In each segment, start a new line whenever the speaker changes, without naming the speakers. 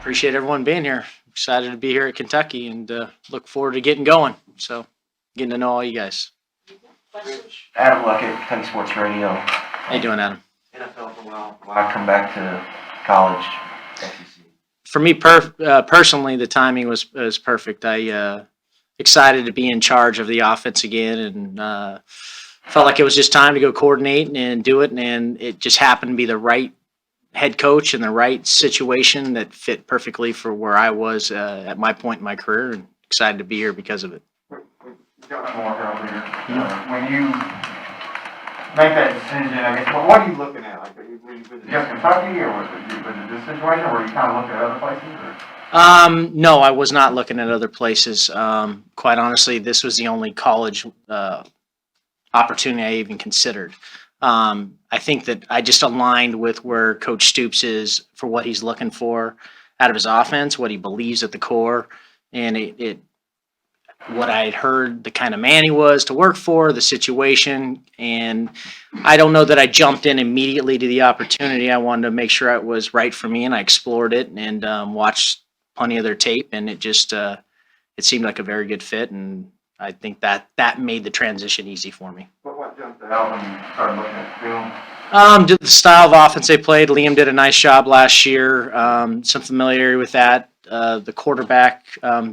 Appreciate everyone being here. Excited to be here at Kentucky and look forward to getting going. So, getting to know all you guys.
Adam Luck at Kentucky Sports Radio.
How you doing, Adam?
NFL for a while. Why come back to college? SEC?
For me, personally, the timing was perfect. I excited to be in charge of the offense again, and felt like it was just time to go coordinate and do it. And it just happened to be the right head coach and the right situation that fit perfectly for where I was at my point in my career, and excited to be here because of it.
Got more earlier. When you make that decision, I guess, what are you looking at? Like, was it just Kentucky, or was it this situation, or were you kind of looking at other places? Or?
No, I was not looking at other places. Quite honestly, this was the only college opportunity I even considered. I think that I just aligned with where Coach Stoops is for what he's looking for out of his offense, what he believes at the core, and what I had heard, the kind of man he was to work for, the situation, and I don't know that I jumped in immediately to the opportunity. I wanted to make sure it was right for me, and I explored it and watched plenty of their tape, and it just it seemed like a very good fit, and I think that made the transition easy for me.
What jumped out when you started looking at film?
Just the style of offense they played. Liam did a nice job last year. Some familiarity with that. The quarterback,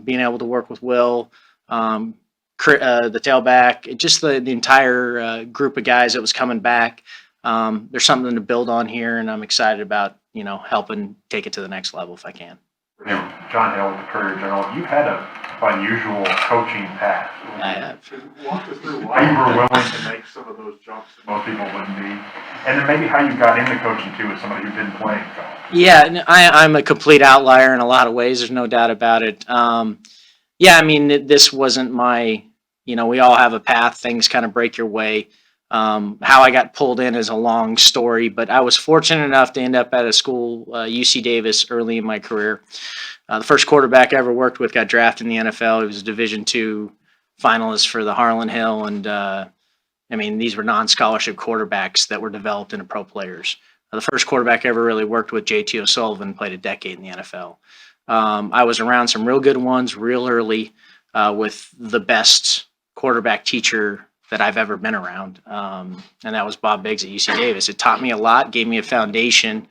being able to work with Will, the tailback, just the entire group of guys that was coming back. There's something to build on here, and I'm excited about helping take it to the next level if I can.
John Hill, the Courier Journal, you've had an unusual coaching path.
I have.
Walk us through why you were willing to make some of those jumps that most people wouldn't be, and then maybe how you got into coaching too as somebody who didn't play in college.
Yeah, I'm a complete outlier in a lot of ways. There's no doubt about it. Yeah, I mean, this wasn't my, we all have a path. Things kind of break your way. How I got pulled in is a long story, but I was fortunate enough to end up at a school, UC Davis, early in my career. The first quarterback I ever worked with got drafted in the NFL. He was a Division II finalist for the Harlan Hill, and I mean, these were non-scholarship quarterbacks that were developed into pro players. The first quarterback I ever really worked with, J.T. O'Sullivan, played a decade in the NFL. I was around some real good ones real early with the best quarterback teacher that I've ever been around, and that was Bob Biggs at UC Davis. It taught me a lot, gave me a foundation,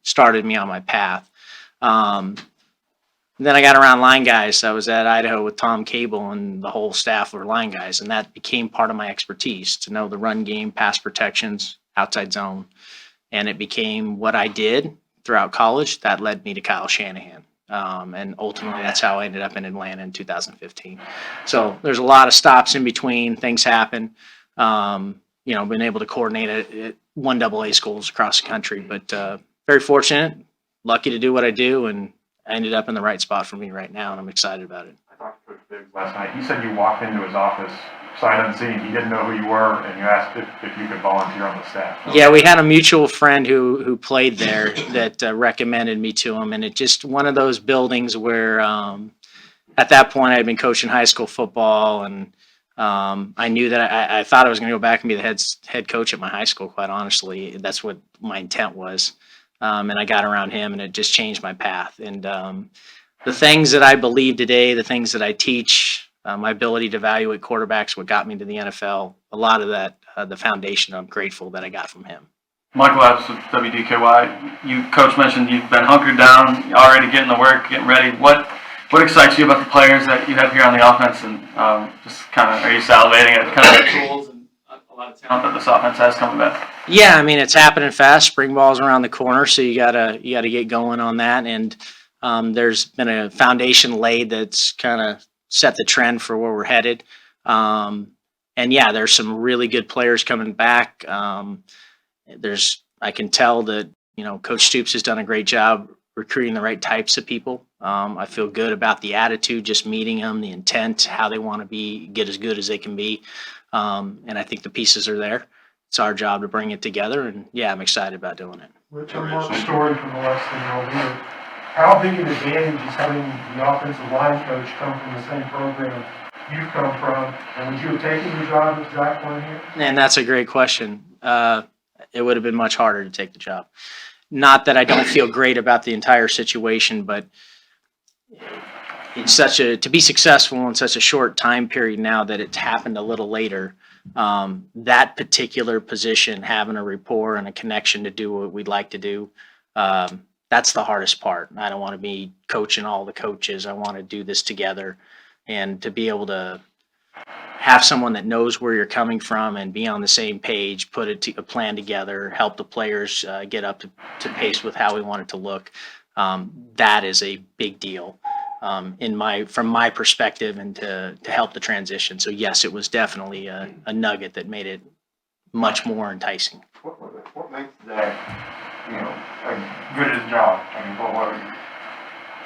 started me on my path. Then I got around line guys. I was at Idaho with Tom Cable, and the whole staff were line guys, and that became part of my expertise, to know the run game, pass protections, outside zone, and it became what I did throughout college. That led me to Kyle Shanahan. And ultimately, that's how I ended up in Atlanta in 2015. So there's a lot of stops in between. Things happen. Been able to coordinate at 1AA schools across the country, but very fortunate, lucky to do what I do, and I ended up in the right spot for me right now, and I'm excited about it.
I talked to Coach Biggs last night. He said you walked into his office sight unseen. He didn't know who you were, and you asked if you could volunteer on the staff.
Yeah, we had a mutual friend who played there that recommended me to him, and it just one of those buildings where at that point I had been coaching high school football, and I knew that I thought I was going to go back and be the head coach at my high school, quite honestly. That's what my intent was. And I got around him, and it just changed my path. And the things that I believe today, the things that I teach, my ability to evaluate quarterbacks, what got me to the NFL, a lot of that, the foundation I'm grateful that I got from him.
Michael Epps with WDKY. Coach mentioned you've been hunkered down, already getting to work, getting ready. What excites you about the players that you have here on the offense, and just kind of, are you salivating at kind of the tools and a lot of talent that this offense has coming back?
Yeah, I mean, it's happening fast. Spring ball's around the corner, so you gotta get going on that. And there's been a foundation laid that's kind of set the trend for where we're headed. And yeah, there's some really good players coming back. I can tell that Coach Stoops has done a great job recruiting the right types of people. I feel good about the attitude, just meeting them, the intent, how they want to get as good as they can be. And I think the pieces are there. It's our job to bring it together, and yeah, I'm excited about doing it.
Rich, I'm Mark Story from the West End here. How big an advantage is having the offensive line coach come from the same program you've come from, and would you have taken the job if Zach weren't here?
And that's a great question. It would have been much harder to take the job. not that I don't feel great about the entire situation, but it's to be successful in such a short time period now that it's happened a little later. That particular position, having a rapport and a connection to do what we'd like to do, that's the hardest part. I don't want to be coaching all the coaches. I want to do this together, and to be able to have someone that knows where you're coming from and be on the same page, put a plan together, help the players get up to pace with how we want it to look. That is a big deal from my perspective, and to help the transition. So yes, it was definitely a nugget that made it much more enticing.
What makes that, good at his job? I mean, what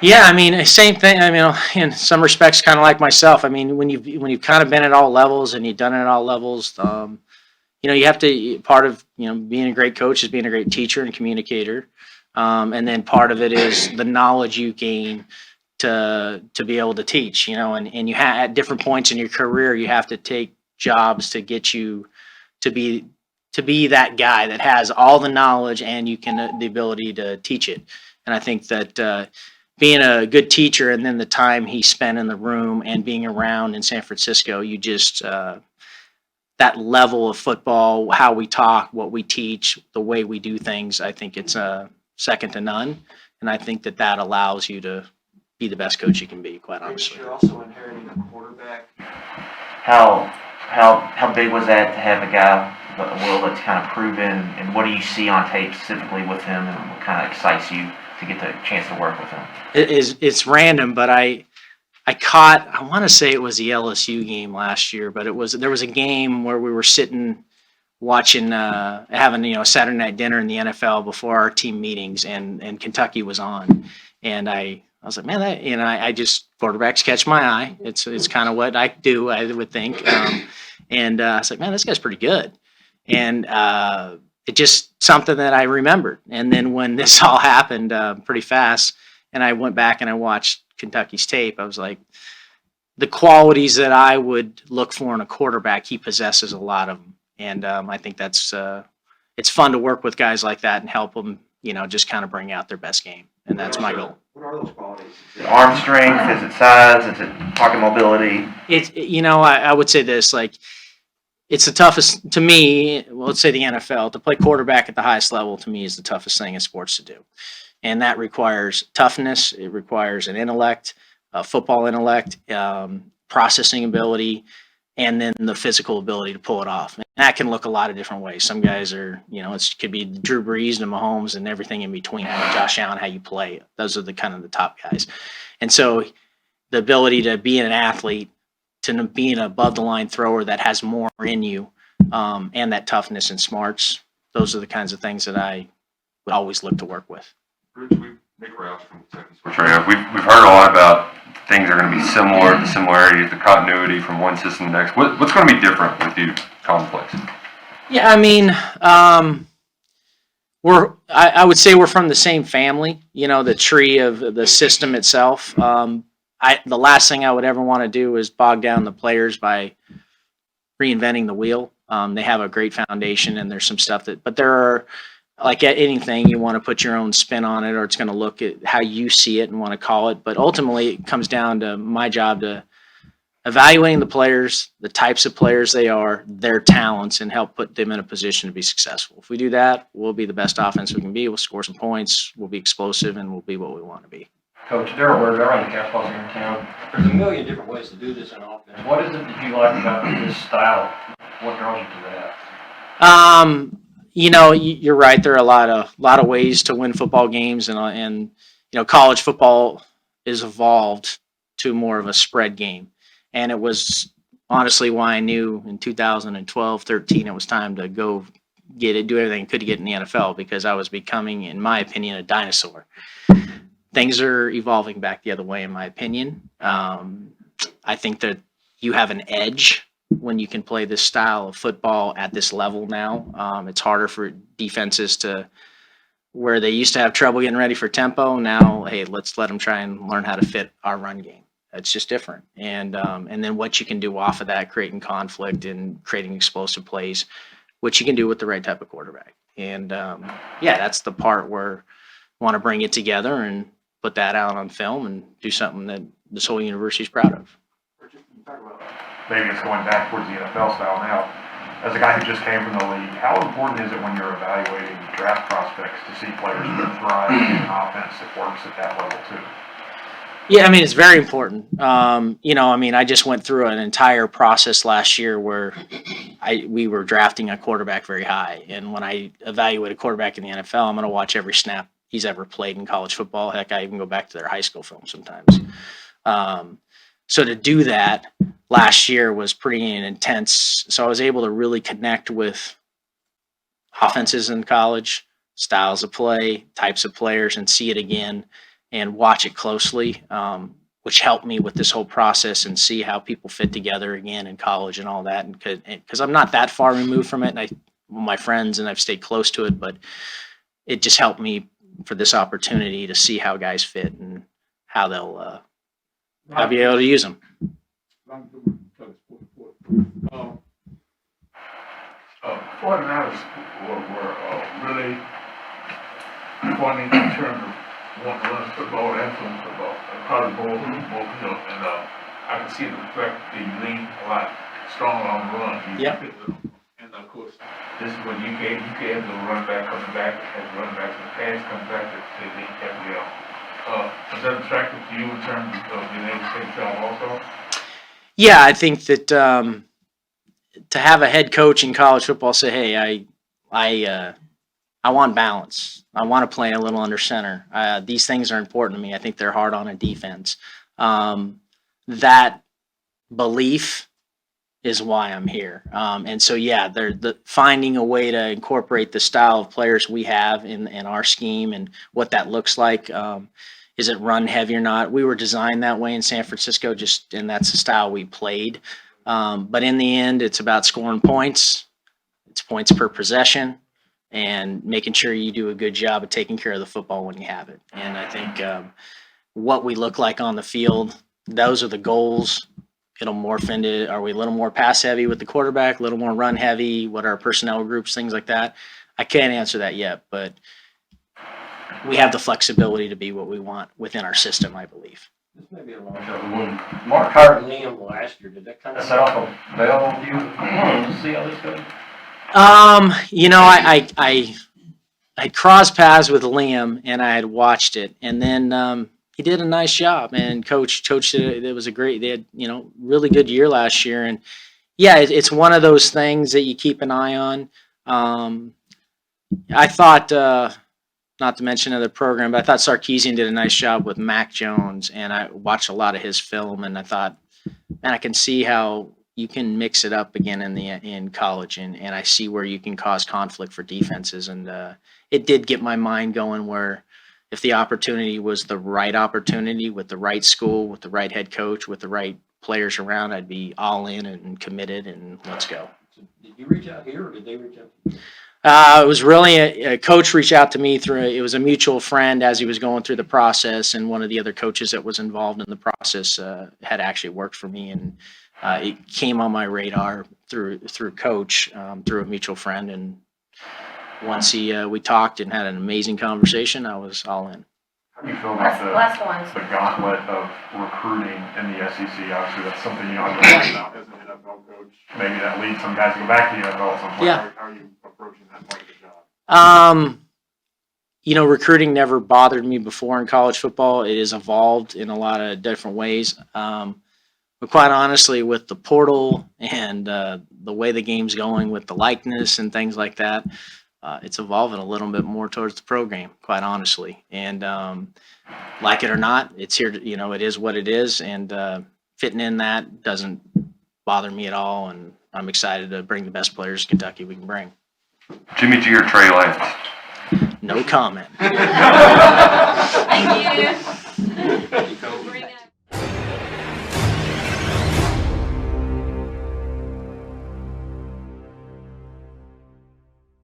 Yeah, I mean, same thing. I mean, in some respects, kind of like myself. I mean, when you've kind of been at all levels and you've done it at all levels, you have to. Part of being a great coach is being a great teacher and communicator, and then part of it is the knowledge you gain to be able to teach. And you at different points in your career, you have to take jobs to get you to be that guy that has all the knowledge and the ability to teach it. And I think that. Being a good teacher, and then the time he spent in the room and being around in San Francisco, you just that level of football, how we talk, what we teach, the way we do things, I think it's second to none. And I think that allows you to be the best coach you can be, quite honestly.
You're also inheriting a quarterback. How big was that to have a guy, Will, that's kind of proven, and what do you see on tape specifically with him, and what kind of excites you to get the chance to work with him?
It's random, but I want to say it was the LSU game last year, but there was a game where we were sitting watching, having a Saturday night dinner in the NFL before our team meetings, and Kentucky was on, and I was like, man, I just, quarterbacks catch my eye. It's kind of what I do, I would think, and I was like, man, this guy's pretty good, and it just something that I remembered. And then when this all happened pretty fast, and I went back and I watched Kentucky's tape, I was like, the qualities that I would look for in a quarterback, he possesses a lot of them. And I think that's it's fun to work with guys like that and help them, just kind of bring out their best game. And that's my goal.
What are those qualities?
Is it arm strength? Is it size? Is it pocket mobility?
I would say this, it's the toughest to me. Well, let's say the NFL, to play quarterback at the highest level, to me, is the toughest thing in sports to do, and that requires toughness. It requires an intellect, football intellect, processing ability, and then the physical ability to pull it off. And that can look a lot of different ways. Some guys are, it could be Drew Brees and Mahomes and everything in between. Josh Allen, how you play. Those are the kind of the top guys, and so the ability to be an athlete, to be an above the line thrower that has more in you, and that toughness and smarts. Those are the kinds of things that I would always look to work with.
Rich, Nick Roush from Kentucky Sports Radio. We've heard a lot about things are going to be similar, the similarities, the continuity from one system to the next. What's going to be different with you calling plays?
Yeah, I mean, I would say we're from the same family. The tree of the system itself. The last thing I would ever want to do is bog down the players by reinventing the wheel. They have a great foundation, and there's some stuff but there are, like at anything, you want to put your own spin on it, or it's going to look at how you see it and want to call it. But ultimately, it comes down to my job to evaluating the players, the types of players they are, their talents, and help put them in a position to be successful. If we do that, we'll be the best offense we can be. We'll score some points. We'll be explosive, and we'll be what we want to be.
Coach Daryl Bird, I run the Cats here in town. There's a million different ways to do this in offense. What is it that you like about this style? What draws you to that?
You're right. There are a lot of ways to win football games, and college football is evolved to more of a spread game, and it was honestly why I knew in 2012, 13 it was time to go do everything I could to get in the NFL, because I was becoming, in my opinion, a dinosaur. Things are evolving back the other way, in my opinion. I think that you have an edge when you can play this style of football at this level now. It's harder for defenses where they used to have trouble getting ready for tempo. Now, hey, let's let them try and learn how to fit our run game. It's just different. And then what you can do off of that, creating conflict and creating explosive plays, which you can do with the right type of quarterback. And yeah, that's the part where I want to bring it together and put that out on film and do something that this whole university is proud of.
Maybe it's going back towards the NFL style now. As a guy who just came from the league, how important is it when you're evaluating draft prospects to see players that thrive in an offense that works at that level too?
Yeah, I mean, it's very important. You know, I mean, I just went through an entire process last year where we were drafting a quarterback very high. And when I evaluate a quarterback in the NFL, I'm going to watch every snap he's ever played in college football. Heck, I even go back to their high school film sometimes. So to do that last year was pretty intense. So I was able to really connect with offenses in college, styles of play, types of players, and see it again and watch it closely, which helped me with this whole process and see how people fit together again in college and all that. And because I'm not that far removed from it, and my friends and I've stayed close to it, but it just helped me for this opportunity to see how guys fit and how they'll I'll be able to use them.
Forty-niners were really pointing in terms of wanting to run football and some football, and probably more, you know, and I can see the fact that you lean a lot stronger on the run.
Yep.
And of course, this is when you can have the run back coming back, as run back to the pass comes back, they lean heavily on. Is that attractive to you in terms of being able to take job also?
Yeah, I think that to have a head coach in college football say, "Hey, I want balance. I want to play a little under center. These things are important to me. I think they're hard on a defense." That belief is why I'm here. And so, yeah, they're finding a way to incorporate the style of players we have in our scheme and what that looks like. Is it run heavy or not? We were designed that way in San Francisco, and that's the style we played. But in the end, it's about scoring points. It's points per possession and making sure you do a good job of taking care of the football when you have it. And I think what we look like on the field, those are the goals. It'll morph into, are we a little more pass heavy with the quarterback, a little more run heavy? What are our personnel groups, things like that? I can't answer that yet, but we have the flexibility to be what we want within our system, I believe.
This may be a long shot. When Mark hired Liam last year, did that kind of set off a bell on you? Let's see how this goes.
You know, I crossed paths with Liam and I had watched it, and then he did a nice job. And coach did it was a great. They had really good year last year, and yeah, it's one of those things that you keep an eye on. I thought. Not to mention another program, but I thought Sarkisian did a nice job with Mac Jones, and I watched a lot of his film, and I thought, man, I can see how you can mix it up again in college, and I see where you can cause conflict for defenses, and it did get my mind going where if the opportunity was the right opportunity with the right school, with the right head coach, with the right players around, I'd be all in and committed, and let's go.
So did you reach out here, or did they reach out to you?
It was really a coach reached out to me it was a mutual friend as he was going through the process, and one of the other coaches that was involved in the process had actually worked for me, and it came on my radar through coach, through a mutual friend, and once we talked and had an amazing conversation, I was all in.
How do you feel about
Last ones.
the gauntlet of recruiting in the SEC? Obviously, that's something you don't have to worry about as an NFL coach. Maybe that leads some guys to go back to the NFL at some point.
Yeah.
How are you approaching that part of the job?
Recruiting never bothered me before in college football. It has evolved in a lot of different ways. But quite honestly, with the portal and the way the game's going with the likeness and things like that, it's evolving a little bit more towards the pro game, quite honestly. And like it or not, it's here. It is what it is, and fitting in that doesn't bother me at all. And I'm excited to bring the best players to Kentucky we can bring.
Jimmy G or Trey Lance?
No comment.